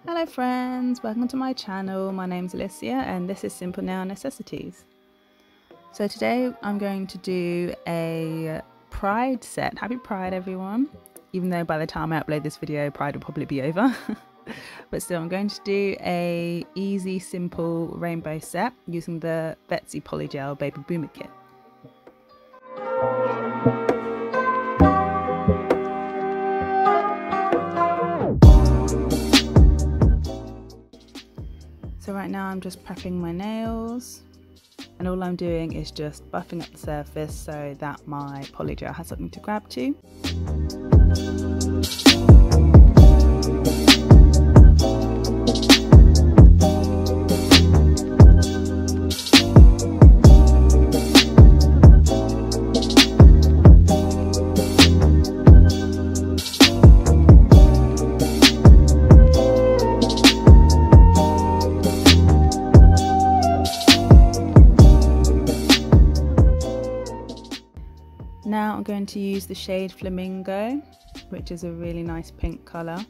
Hello friends, welcome to my channel. My name's Alicia and this is Simple Nail Necessities. So today I'm going to do a Pride set. Happy Pride everyone, even though by the time I upload this video Pride will probably be over. But still, I'm going to do a easy simple rainbow set using the Vettsy Polygel Baby Boomer kit. So right now I'm just prepping my nails, and all I'm doing is just buffing up the surface so that my polygel has something to grab to. Now I'm going to use the shade Flamingo, which is a really nice pink colour.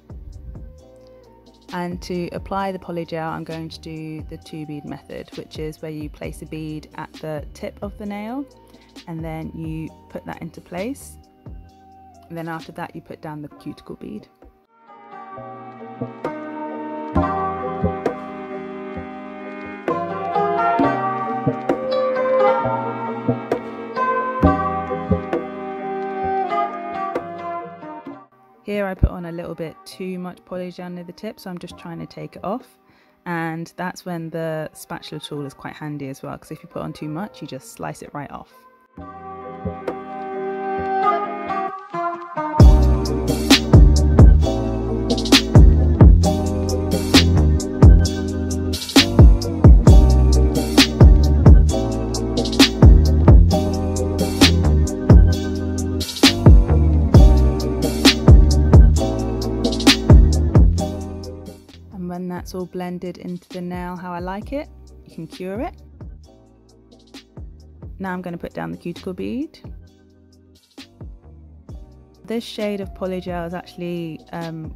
And to apply the polygel, I'm going to do the 2-bead method, which is where you place a bead at the tip of the nail and then you put that into place. And then after that you put down the cuticle bead. Here I put on a little bit too much polygel near the tip, so I'm just trying to take it off. And that's when the spatula tool is quite handy as well, because if you put on too much, you just slice it right off. When that's all blended into the nail how I like it, you can cure it. Now I'm going to put down the cuticle bead. This shade of polygel is actually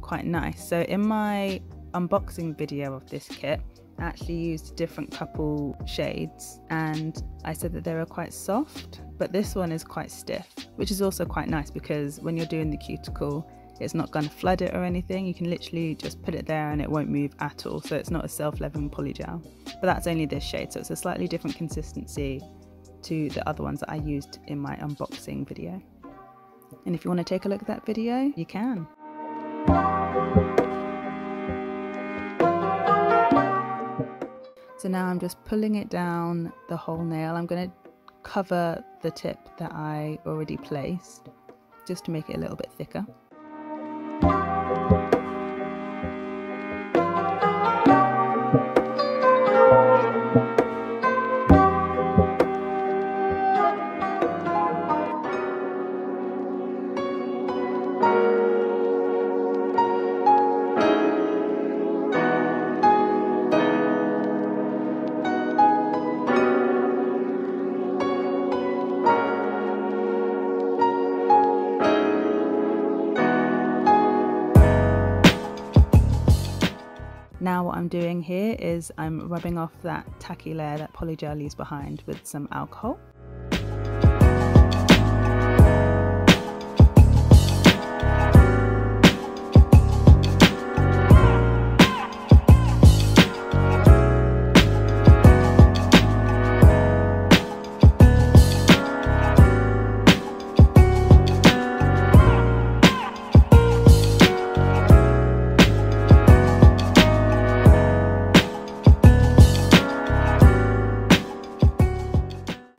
quite nice. So in my unboxing video of this kit, I actually used a different couple shades and I said that they were quite soft, but this one is quite stiff, which is also quite nice because when you're doing the cuticle, it's not going to flood it or anything. You can literally just put it there and it won't move at all. So it's not a self-leveling polygel. But that's only this shade, so it's a slightly different consistency to the other ones that I used in my unboxing video. And if you want to take a look at that video, you can. So now I'm just pulling it down the whole nail. I'm going to cover the tip that I already placed just to make it a little bit thicker. Now what I'm doing here is I'm rubbing off that tacky layer that polygel leaves behind with some alcohol.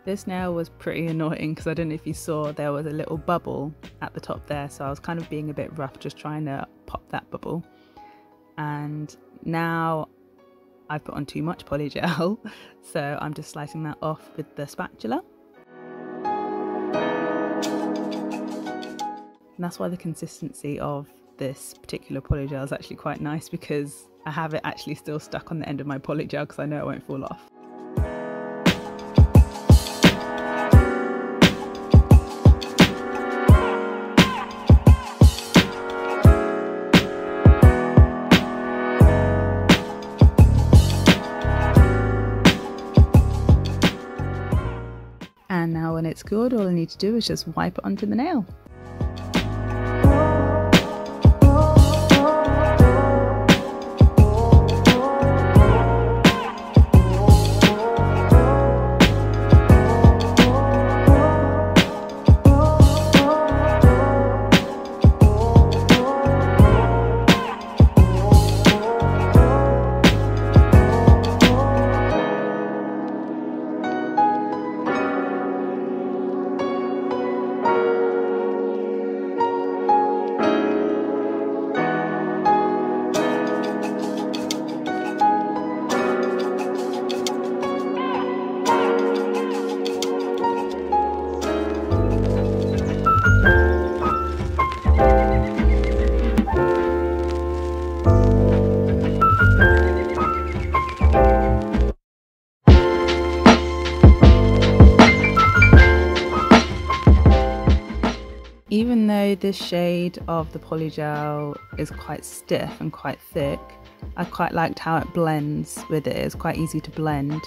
This nail was pretty annoying because I don't know if you saw there was a little bubble at the top there, so I was kind of being a bit rough just trying to pop that bubble. And now I've put on too much polygel, so I'm just slicing that off with the spatula. And that's why the consistency of this particular polygel is actually quite nice, because I have it actually still stuck on the end of my polygel because I know it won't fall off. And now when it's cured, all I need to do is just wipe it onto the nail. Even though this shade of the Polygel is quite stiff and quite thick, I quite liked how it blends with it. It's quite easy to blend.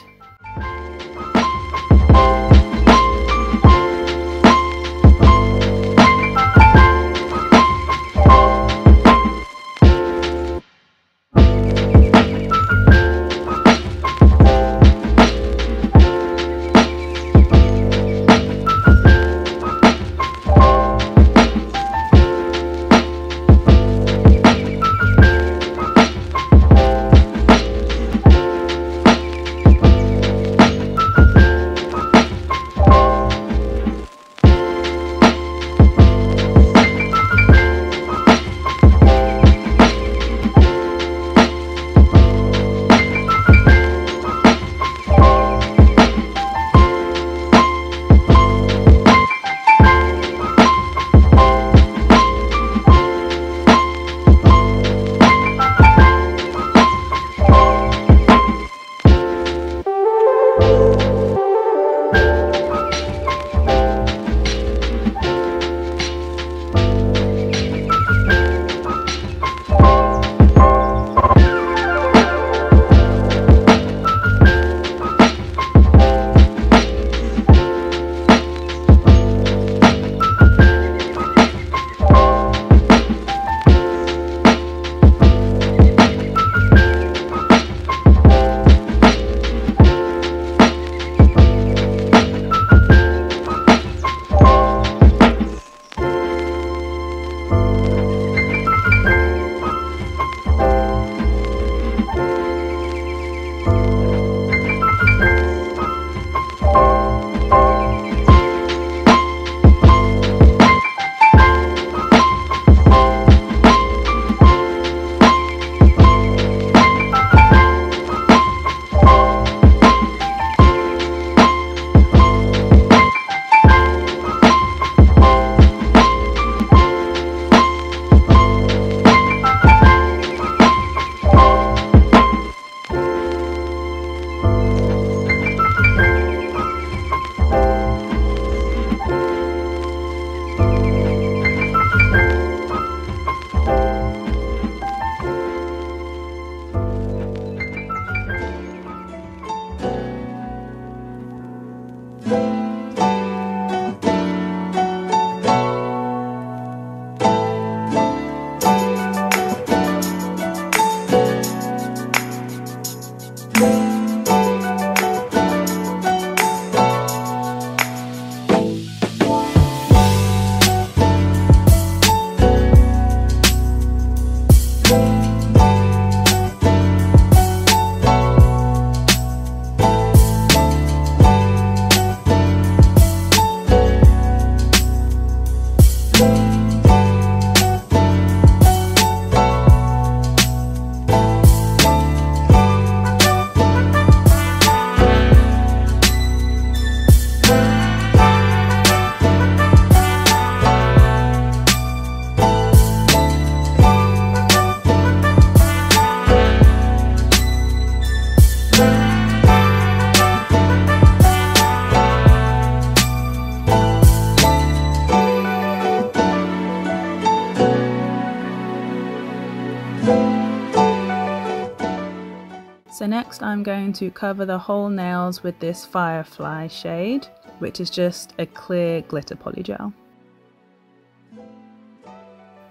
So next I'm going to cover the whole nails with this Firefly shade. which is just a clear glitter polygel.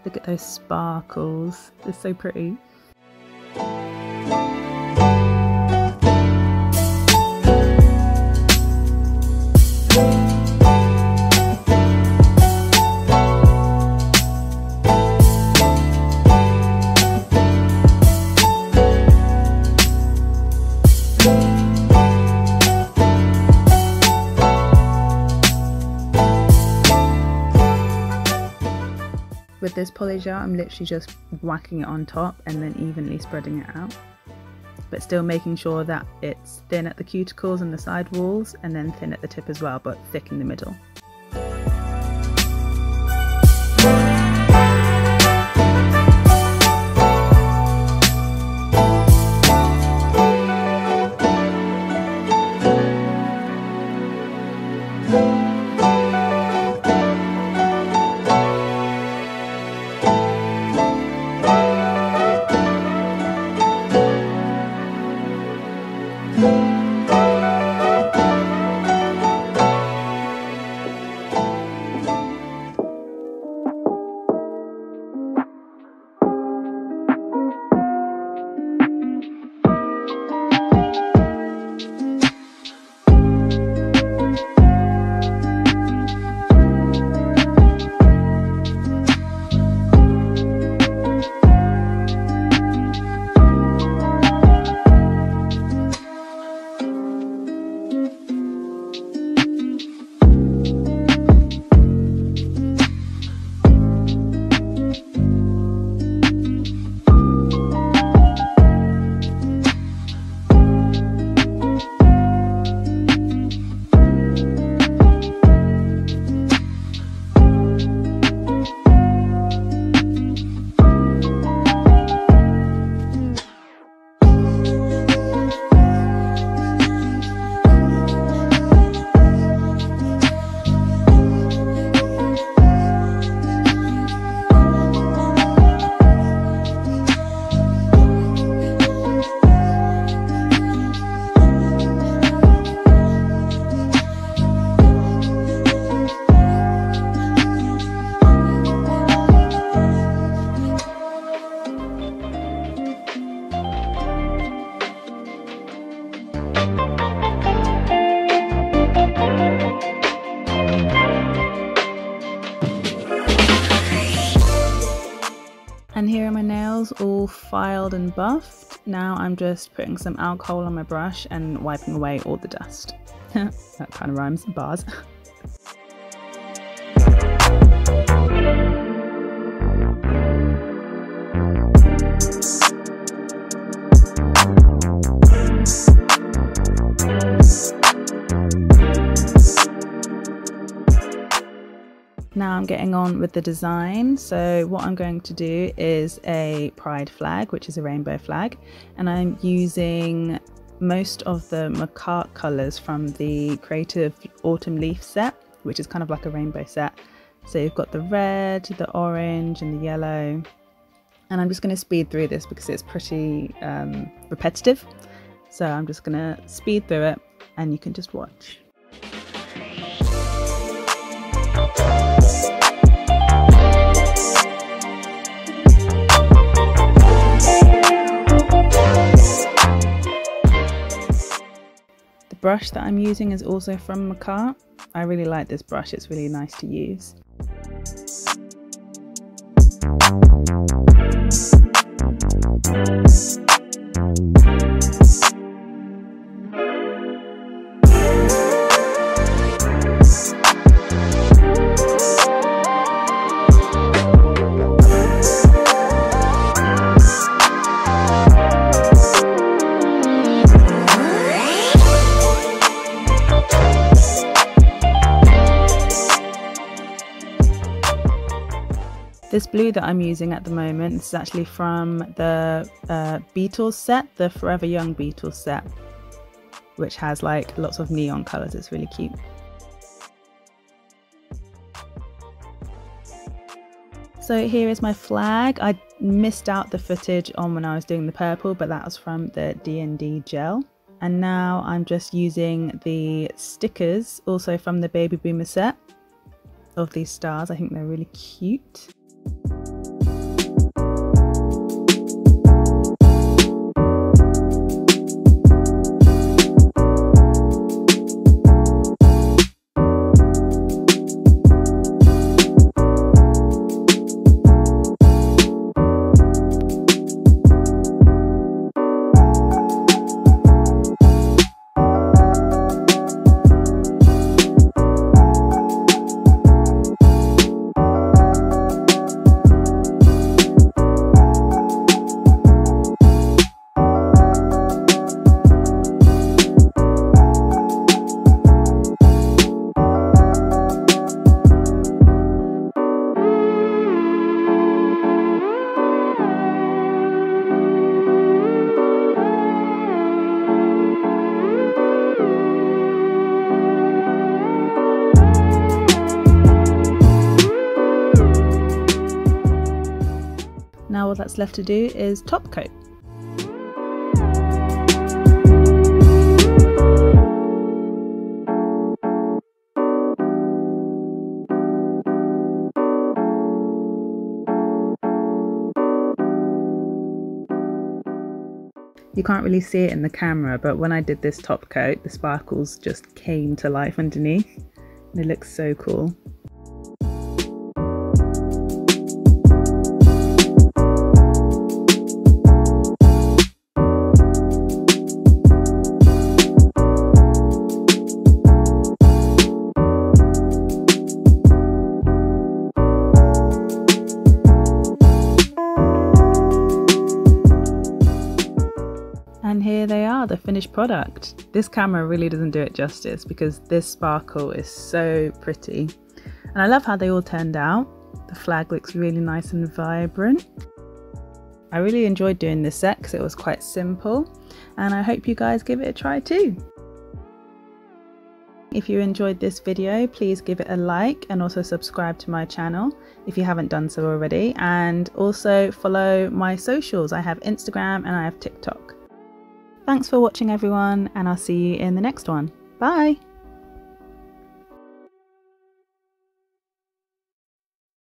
Look at those sparkles, they're so pretty. With this polygel, I'm literally just whacking it on top and then evenly spreading it out, but still making sure that it's thin at the cuticles and the side walls, and then thin at the tip as well, but thick in the middle. And here are my nails all filed and buffed. Now I'm just putting some alcohol on my brush and wiping away all the dust. That kind of rhymes, bars. Now I'm getting on with the design. So what I'm going to do is a pride flag, which is a rainbow flag, and I'm using most of the Makartt colours from the Creative Autumn Leaf set, which is kind of like a rainbow set. So you've got the red, the orange and the yellow, and I'm just going to speed through this because it's pretty repetitive. So I'm just going to speed through it and you can just watch. The brush that I'm using is also from Makartt. I really like this brush, it's really nice to use. This blue that I'm using at the moment is actually from the Beetles set, the Forever Young Beetles set, which has like lots of neon colours. It's really cute. So here is my flag. I missed out the footage on when I was doing the purple, but that was from the D&D gel. And now I'm just using the stickers, also from the Baby Boomer set, of these stars. I think they're really cute. Now all that's left to do is top coat. You can't really see it in the camera, but when I did this top coat, the sparkles just came to life underneath. And it looks so cool. And here they are, the finished product. This camera really doesn't do it justice because this sparkle is so pretty. And I love how they all turned out. The flag looks really nice and vibrant. I really enjoyed doing this set because it was quite simple, and I hope you guys give it a try too. If you enjoyed this video, please give it a like and also subscribe to my channel if you haven't done so already, and also follow my socials. I have Instagram and I have TikTok. Thanks for watching everyone, and I'll see you in the next one. Bye!